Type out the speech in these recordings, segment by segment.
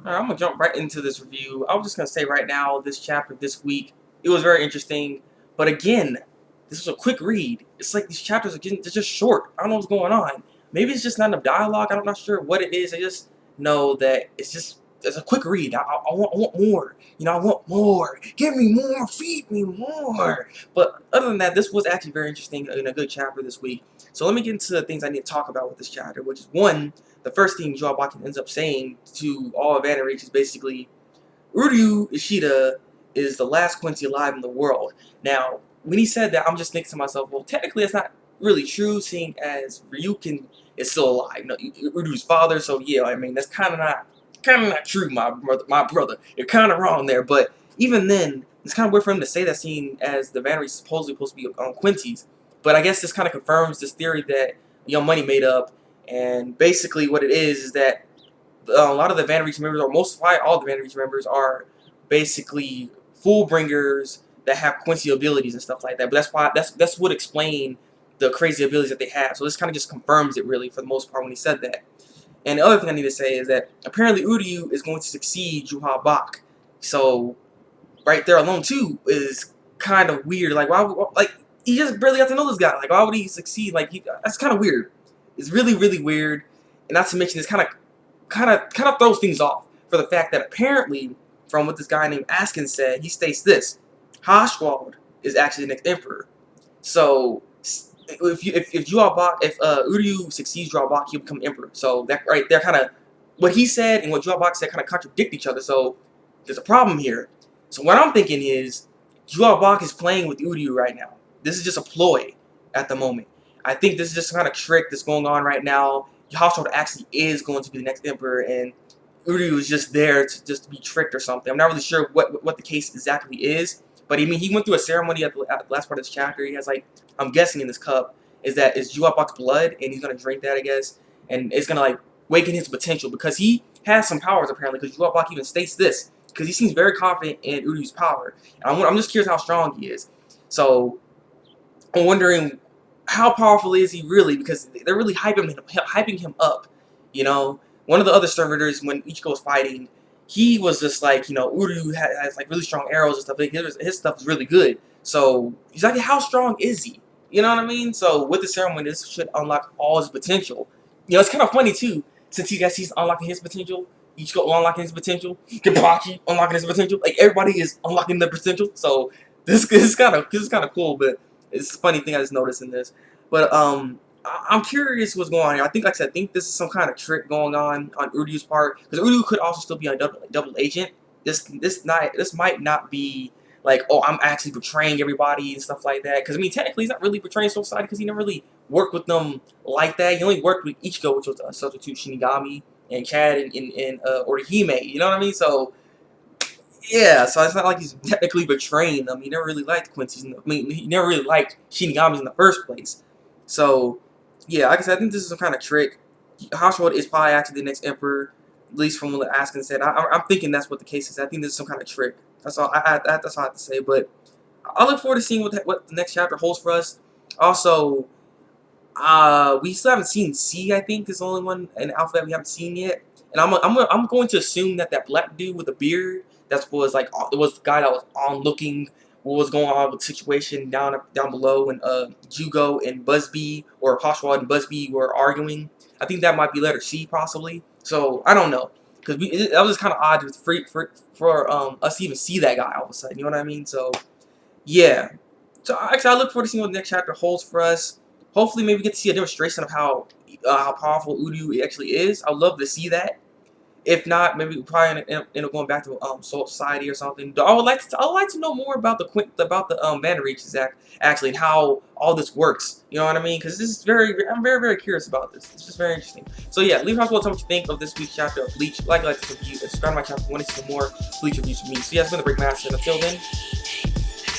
Alright, I'm gonna jump right into this review. I was just gonna say right now, this chapter this week, it was very interesting. But again, this was a quick read. It's like these chapters are they're just short. I don't know what's going on. Maybe it's just not enough dialogue. I'm not sure what it is. I just know that it's a quick read. I want more. I want more. Give me more. Feed me more. But other than that, this was actually very interesting and a good chapter this week. So let me get into the things I need to talk about with this chapter, which is one, the first thing Joe Bakken ends up saying to all of Vanderreach is basically, Uryu Ishida is the last Quincy alive in the world. Now, when he said that, I'm just thinking to myself, well, technically that's not really true, seeing as Ryukin is still alive. Uryu's father, so yeah, I mean, that's kind of not true, my brother. You're kind of wrong there, but even then, it's kind of weird for him to say that, seeing as the Vanderreach is supposed to be on Quincy's. But I guess this kind of confirms this theory that Young Money made up, and basically what it is that a lot of the Vanderreach members, or most, why all the Vanderreach members, are basically full bringers that have Quincy abilities and stuff like that. But that's what explain the crazy abilities that they have. So this kind of just confirms it really for the most part when he said that. And the other thing I need to say is that apparently Uryu is going to succeed Juha Bach. So right there alone too is kind of weird. Like like he just barely got to know this guy. Like why would he succeed? Like that's kind of weird. It's really weird. And not to mention this kind of throws things off for the fact that apparently, from what this guy named Askin said, he states this: Haschwald is actually the next emperor. So if Uryu succeeds Juabak, he'll become emperor. So that right there, kind of what he said and what Juabak said kind of contradict each other. So there's a problem here. So what I'm thinking is Juabak is playing with Uryu right now. This is just a ploy at the moment. I think this is just some kind of trick that's going on right now. Haschwald actually is going to be the next emperor, and Uryu is just there to just be tricked or something. I'm not really sure what the case exactly is, but I mean, he went through a ceremony at the last part of this chapter. He has, like, I'm guessing in this cup is Juabak's blood, and he's gonna drink that, I guess, and it's gonna like waken his potential because he has some powers apparently. Because Juabak even states this because he seems very confident in Uryu's power, and I'm just curious how strong he is. So I'm wondering how powerful is he really, because they're really hyping him up. One of the other servitors, when Ichigo was fighting, he was just like, Uryu has like really strong arrows and stuff. Like, his stuff is really good. So he's like, how strong is he? You know what I mean? So with the ceremony, this should unlock all his potential. It's kind of funny too, since he's unlocking his potential. Ichigo unlocking his potential. Kenpachi unlocking his potential. Like everybody is unlocking their potential. So this is kind of cool, but it's a funny thing I just noticed in this. But I'm curious what's going on here. I think, like I said, I think this is some kind of trick going on Uryu's part, because Uryu could also still be a double agent. This might not be like, oh, I'm actually betraying everybody and stuff like that. Because I mean, technically, he's not really betraying Soul Society because he never really worked with them like that. He only worked with Ichigo, which was a substitute Shinigami, and Chad and Orihime. You know what I mean? So yeah, so it's not like he's technically betraying them. He never really liked Quincy's. He never really liked Shinigamis in the first place. So yeah, like I said, I think this is some kind of trick. Haschwald is probably actually the next emperor, at least from what Askin said. I'm thinking that's what the case is. I think this is some kind of trick. That's all. That's all I have to say. But I look forward to seeing what the next chapter holds for us. Also, we still haven't seen C. I think is the only one in the alphabet we haven't seen yet. And I'm going to assume that black dude with the beard, that was like it was the guy that was on looking what was going on with the situation down below when Jugo and Busby, or Haschwald and Busby, were arguing. I think that might be letter C possibly. So I don't know, because that was just kind of odd for us to even see that guy all of a sudden. You know what I mean? So yeah. So actually, I look forward to seeing what the next chapter holds for us. Hopefully, maybe we get to see a demonstration of how powerful Uryu actually is. I'd love to see that. If not, maybe we probably end up going back to Soul Society or something. I would like to know more about the Vanderreach actually, and how all this works. You know what I mean? Because I'm very curious about this. It's just very interesting. So yeah, leave a comment tell me what you think of this week's chapter of Bleach. Like this review, and subscribe to my channel if you want to see some more Bleach reviews from me. So yeah, it's been the Break Master. Until then,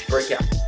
break out.